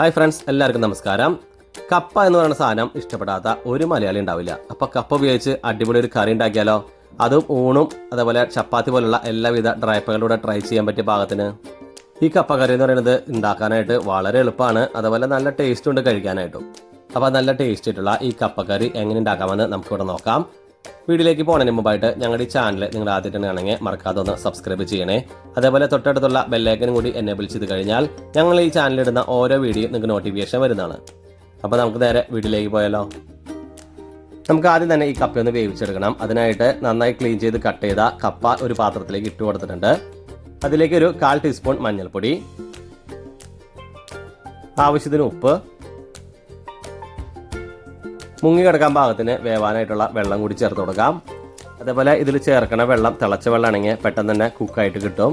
Hi friends, എല്ലാവർക്കും നമസ്കാരം. കപ്പ എന്ന് പറയുന്ന സാധനം ഇഷ്ടപ്പെടാത്ത ഒരു മലയാളി ഉണ്ടാവില്ല. അപ്പോൾ കപ്പ ഉപയോഗിച്ച് അടിപൊളി ഒരു കറി ഉണ്ടാക്കിയാലോ, അതും ഊണും അതേപോലെ ചപ്പാത്തി പോലുള്ള എല്ലാവിധ ഡ്രൈപ്പുകളിലൂടെ ട്രൈ ചെയ്യാൻ പറ്റിയ പാകത്തിന്. ഈ കപ്പ കറി എന്ന് പറയുന്നത് ഉണ്ടാക്കാനായിട്ട് വളരെ എളുപ്പമാണ്, അതുപോലെ നല്ല ടേസ്റ്റ് ഉണ്ട് കഴിക്കാനായിട്ടും. അപ്പോൾ നല്ല ടേസ്റ്റ് ആയിട്ടുള്ള ഈ കപ്പ കറി എങ്ങനെ ഉണ്ടാക്കാമെന്ന് നമുക്കിവിടെ നോക്കാം. വീഡിയോയിലേക്ക് പോകുന്നതിന് മുമ്പായിട്ട് ഞങ്ങളുടെ ഈ ചാനൽ നിങ്ങൾ ആദ്യമായിട്ടാണെങ്കിൽ മറക്കാതെ ഒന്ന് സബ്സ്ക്രൈബ് ചെയ്യണേ. അതേപോലെ തൊട്ടടുത്തുള്ള ബെല്ലൈക്കനും കൂടി എനേബിൾ ചെയ്ത് കഴിഞ്ഞാൽ ഞങ്ങൾ ഈ ചാനലിടുന്ന ഓരോ വീഡിയോ നിങ്ങൾക്ക് നോട്ടിഫിക്കേഷൻ വരുന്നതാണ്. അപ്പോൾ നമുക്ക് നേരെ വീഡിയോയിലേക്ക് പോയാലോ. നമുക്ക് ആദ്യം തന്നെ ഈ കപ്പയൊന്ന് വേവിച്ചെടുക്കണം. അതിനായിട്ട് നന്നായി ക്ലീൻ ചെയ്ത് കട്ട് ചെയ്ത കപ്പ ഒരു പാത്രത്തിലേക്ക് ഇട്ട് കൊടുത്തിട്ടുണ്ട്. അതിലേക്ക് ഒരു 1/4 ടീസ്പൂൺ മഞ്ഞൾപ്പൊടി, ആവശ്യത്തിന് ഉപ്പ്, മുങ്ങി കിടക്കാൻ പാകത്തിന് വേവാനായിട്ടുള്ള വെള്ളം കൂടി ചേർത്ത് കൊടുക്കാം. അതേപോലെ ഇതിൽ ചേർക്കണ വെള്ളം തിളച്ച വെള്ളമാണെങ്കിൽ പെട്ടെന്ന് തന്നെ കുക്കായിട്ട് കിട്ടും.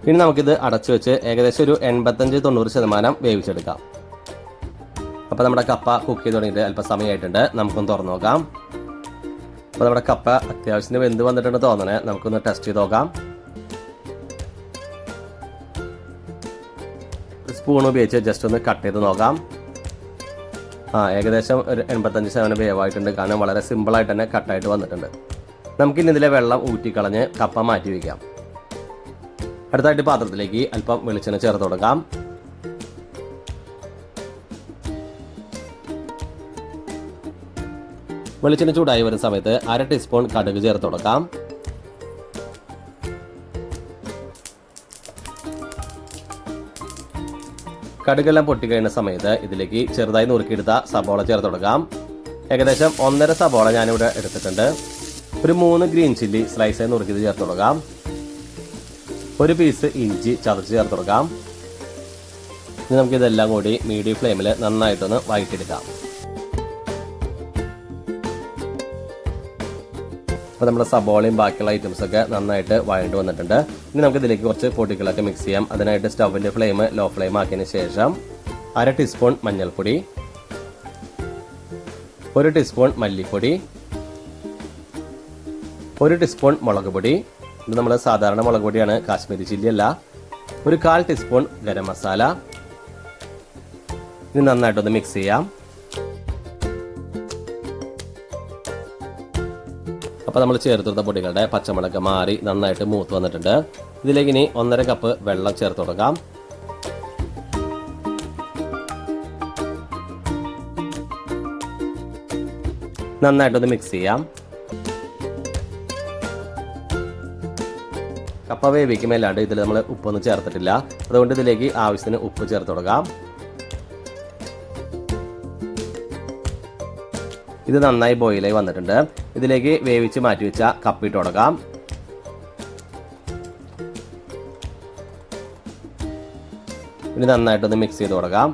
ഇനി നമുക്കിത് അടച്ചു വെച്ച് ഏകദേശം ഒരു 85-90% വേവിച്ചെടുക്കാം. അപ്പോൾ നമ്മുടെ കപ്പ കുക്ക് ചെയ്ത് തുടങ്ങിയിട്ട് അല്പം സമയമായിട്ടുണ്ട്. നമുക്കൊന്ന് തുറന്നു നോക്കാം. അപ്പോൾ നമ്മുടെ കപ്പ അത്യാവശ്യത്തിന് വെന്ത് വന്നിട്ടുണ്ട് തോന്നണേ. നമുക്കൊന്ന് ടെസ്റ്റ് ചെയ്ത് നോക്കാം. സ്പൂൺ ഉപയോഗിച്ച് ജസ്റ്റ് ഒന്ന് കട്ട് ചെയ്ത് നോക്കാം. ഏകദേശം ഒരു 85% വേവായിട്ടുണ്ട്. കാരണം വളരെ സിമ്പിളായിട്ട് തന്നെ കട്ടായിട്ട് വന്നിട്ടുണ്ട്. നമുക്കിനി ഇതിലെ വെള്ളം ഊറ്റിക്കളഞ്ഞ് കപ്പ മാറ്റി വയ്ക്കാം. അടുത്തായിട്ട് പാത്രത്തിലേക്ക് അല്പം വെളിച്ചെണ്ണ ചേർത്ത് കൊടുക്കാം. വെളിച്ചെണ്ണ ചൂടായി വരുന്ന സമയത്ത് 1/2 ടീസ്പൂൺ കടുക് ചേർത്ത് കൊടുക്കാം. കടുകെല്ലാം പൊട്ടിക്കഴിയുന്ന സമയത്ത് ഇതിലേക്ക് ചെറുതായി നുറുക്കിയെടുത്ത സബോള ചേർത്ത് കൊടുക്കാം. ഏകദേശം 1.5 സബോള ഞാനിവിടെ എടുത്തിട്ടുണ്ട്. ഒരു 3 ഗ്രീൻ ചില്ലി സ്ലൈസായി നുറുക്കിയത് ചേർത്ത് കൊടുക്കാം. ഒരു പീസ് ഇഞ്ചി ചതച്ച് ചേർത്ത് കൊടുക്കാം. ഇനി നമുക്കിതെല്ലാം കൂടി മീഡിയം ഫ്ലെയിമിൽ നന്നായിട്ടൊന്ന് വഴറ്റിയെടുക്കാം. അപ്പോൾ നമ്മുടെ സബോളയും ബാക്കിയുള്ള ഐറ്റംസൊക്കെ നന്നായിട്ട് വഴണ്ട് വന്നിട്ടുണ്ട്. ഇനി നമുക്ക് ഇതിലേക്ക് കുറച്ച് പൊടികളൊക്കെ മിക്സ് ചെയ്യാം. അതിനായിട്ട് സ്റ്റൗവിൻ്റെ ഫ്ലെയിം ലോ ഫ്ലെയിം ആക്കിയതിന് ശേഷം 1/2 ടീസ്പൂൺ മഞ്ഞൾപ്പൊടി, 1 ടീസ്പൂൺ മല്ലിപ്പൊടി, 1 ടീസ്പൂൺ മുളക് പൊടി. ഇത് നമ്മൾ സാധാരണ മുളക് പൊടിയാണ്, കാശ്മീരി ചില്ലി അല്ല. ഒരു 1/4 ടീസ്പൂൺ ഗരം മസാല. ഇത് നന്നായിട്ടൊന്ന് മിക്സ് ചെയ്യാം. അപ്പോൾ നമ്മൾ ചേർത്തെടുത്ത പൊടികളുടെ പച്ചമുളക് മാറി നന്നായിട്ട് മൂത്ത് വന്നിട്ടുണ്ട്. ഇതിലേക്ക് ഇനി 1.5 കപ്പ് വെള്ളം ചേർത്ത് കൊടുക്കാം. നന്നായിട്ടൊന്ന് മിക്സ് ചെയ്യാം. കപ്പ വേവിക്കുമല്ലാണ്ട് ഇതിൽ നമ്മൾ ഉപ്പൊന്നും ചേർത്തിട്ടില്ല. അതുകൊണ്ട് ഇതിലേക്ക് ആവശ്യത്തിന് ഉപ്പ് ചേർത്ത് കൊടുക്കാം. ഇത് നന്നായി ബോയിലായി വന്നിട്ടുണ്ട്. ഇതിലേക്ക് വേവിച്ച് മാറ്റി വെച്ച കപ്പ ഇട്ട് കൊടുക്കാം. ഇനി നന്നായിട്ടൊന്ന് മിക്സ് ചെയ്ത് കൊടുക്കാം.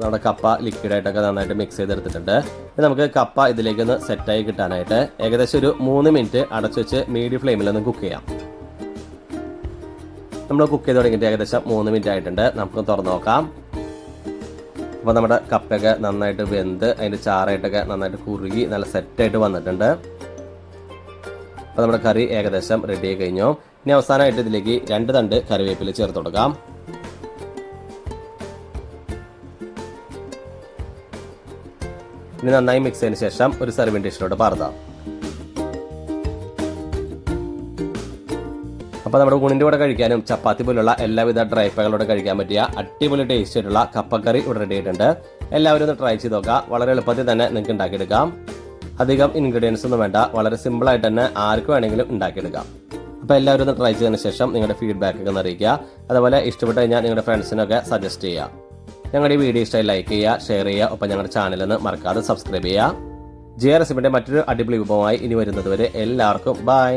നമ്മുടെ കപ്പ ലിക്വിഡായിട്ടൊക്കെ നന്നായിട്ട് മിക്സ് ചെയ്തെടുത്തിട്ടുണ്ട്. ഇനി നമുക്ക് കപ്പ ഇതിലേക്കൊന്ന് സെറ്റായി കിട്ടാനായിട്ട് ഏകദേശം ഒരു 3 മിനിറ്റ് അടച്ചു വെച്ച് മീഡിയം ഫ്ലെയിമിലൊന്ന് കുക്ക് ചെയ്യാം. നമ്മൾ കുക്ക് ചെയ്ത് തുടങ്ങിയിട്ട് ഏകദേശം 3 മിനിറ്റ് ആയിട്ടുണ്ട്. നമുക്ക് തുറന്ന് നോക്കാം. അപ്പോൾ നമ്മുടെ കപ്പയൊക്കെ നന്നായിട്ട് വെന്ത് അതിൻ്റെ ചാറായിട്ടൊക്കെ നന്നായിട്ട് കുറുകി നല്ല സെറ്റായിട്ട് വന്നിട്ടുണ്ട്. അപ്പോൾ നമ്മുടെ കറി ഏകദേശം റെഡി ആയി കഴിഞ്ഞു. ഇനി അവസാനമായിട്ട് ഇതിലേക്ക് 2 തണ്ട് കറിവേപ്പില ചേർത്ത് കൊടുക്കാം. ഇനി നന്നായി മിക്സ് ചെയ്തതിന് ശേഷം ഒരു സെർവിംഗ് ഡിഷിലോട്ട് പകർത്താം. അപ്പോൾ നമ്മുടെ ഊണിൻ്റെ കൂടെ കഴിക്കാനും ചപ്പാത്തി പോലുള്ള എല്ലാവിധ ഡ്രൈപ്പുകളോടെ കഴിക്കാൻ പറ്റിയ അടിപൊളി ടേസ്റ്റ് ആയിട്ടുള്ള കപ്പക്കറി ഇവിടെ റെഡി ആയിട്ടുണ്ട്. എല്ലാവരും ഒന്ന് ട്രൈ ചെയ്ത് നോക്കുക. വളരെ എളുപ്പത്തിൽ തന്നെ നിങ്ങൾക്ക് ഉണ്ടാക്കിയെടുക്കാം. അധികം ഇൻഗ്രീഡിയൻസ് ഒന്നും വേണ്ട. വളരെ സിമ്പിളായിട്ട് തന്നെ ആർക്ക് വേണമെങ്കിലും ഉണ്ടാക്കിയെടുക്കാം. അപ്പോൾ എല്ലാവരും ഒന്ന് ട്രൈ ചെയ്തതിന് ശേഷം നിങ്ങളുടെ ഫീഡ്ബാക്ക് ഒക്കെ അറിയിക്കുക. അതുപോലെ ഇഷ്ടപ്പെട്ട് കഴിഞ്ഞാൽ നിങ്ങളുടെ ഫ്രണ്ട്സിനൊക്കെ സജസ്റ്റ് ചെയ്യുക. ഞങ്ങളുടെ ഈ വീഡിയോ ഇഷ്ടമായി ലൈക്ക് ചെയ്യുക, ഷെയർ ചെയ്യുക. ഒപ്പം ഞങ്ങളുടെ ചാനലൊന്ന് മറക്കാതെ സബ്സ്ക്രൈബ് ചെയ്യുക. ജിയ റെസിപ്പിൻ്റെ മറ്റൊരു അടിപൊളി വിഭവമായി ഇനി വരുന്നത് വരെ എല്ലാവർക്കും ബൈ.